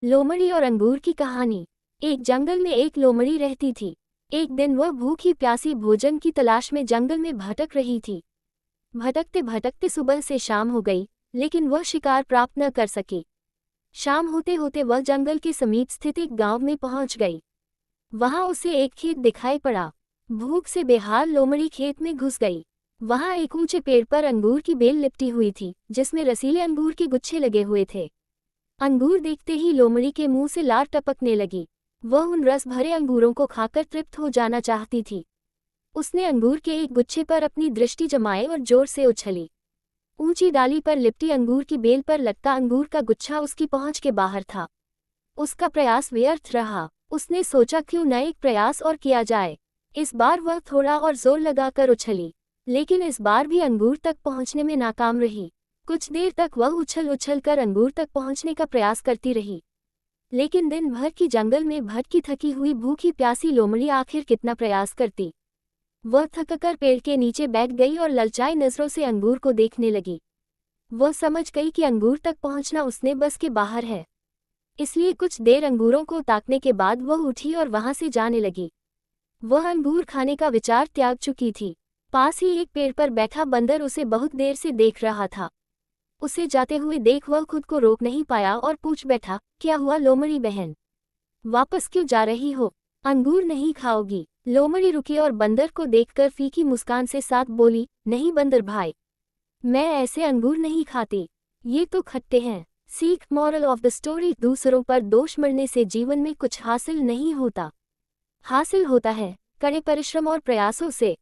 लोमड़ी और अंगूर की कहानी। एक जंगल में एक लोमड़ी रहती थी। एक दिन वह भूखी प्यासी भोजन की तलाश में जंगल में भटक रही थी। भटकते भटकते सुबह से शाम हो गई, लेकिन वह शिकार प्राप्त न कर सकी। शाम होते होते वह जंगल के समीप स्थित एक गांव में पहुंच गई। वहां उसे एक खेत दिखाई पड़ा। भूख से बेहाल लोमड़ी खेत में घुस गई। वहां एक ऊंचे पेड़ पर अंगूर की बेल लिपटी हुई थी, जिसमें रसीले अंगूर के गुच्छे लगे हुए थे। अंगूर देखते ही लोमड़ी के मुंह से लार टपकने लगी। वह उन रस भरे अंगूरों को खाकर तृप्त हो जाना चाहती थी। उसने अंगूर के एक गुच्छे पर अपनी दृष्टि जमाई और जोर से उछली। ऊंची डाली पर लिपटी अंगूर की बेल पर लटका अंगूर का गुच्छा उसकी पहुंच के बाहर था। उसका प्रयास व्यर्थ रहा। उसने सोचा क्यों न एक प्रयास और किया जाए। इस बार वह थोड़ा और जोर लगाकर उछली, लेकिन इस बार भी अंगूर तक पहुंचने में नाकाम रही। कुछ देर तक वह उछल उछल कर अंगूर तक पहुंचने का प्रयास करती रही, लेकिन दिन भर की जंगल में भटकी थकी हुई भूखी प्यासी लोमड़ी आखिर कितना प्रयास करती। वह थककर पेड़ के नीचे बैठ गई और ललचाई नजरों से अंगूर को देखने लगी। वह समझ गई कि अंगूर तक पहुंचना उसने बस के बाहर है, इसलिए कुछ देर अंगूरों को ताकने के बाद वह उठी और वहां से जाने लगी। वह अंगूर खाने का विचार त्याग चुकी थी। पास ही एक पेड़ पर बैठा बंदर उसे बहुत देर से देख रहा था। उसे जाते हुए देख वह खुद को रोक नहीं पाया और पूछ बैठा, क्या हुआ लोमड़ी बहन? वापस क्यों जा रही हो? अंगूर नहीं खाओगी? लोमड़ी रुकी और बंदर को देखकर फीकी मुस्कान से साथ बोली, नहीं बंदर भाई, मैं ऐसे अंगूर नहीं खाती, ये तो खट्टे हैं। सीख मॉरल ऑफ द स्टोरी, दूसरों पर दोष मढ़ने से जीवन में कुछ हासिल नहीं होता। हासिल होता है कड़े परिश्रम और प्रयासों से।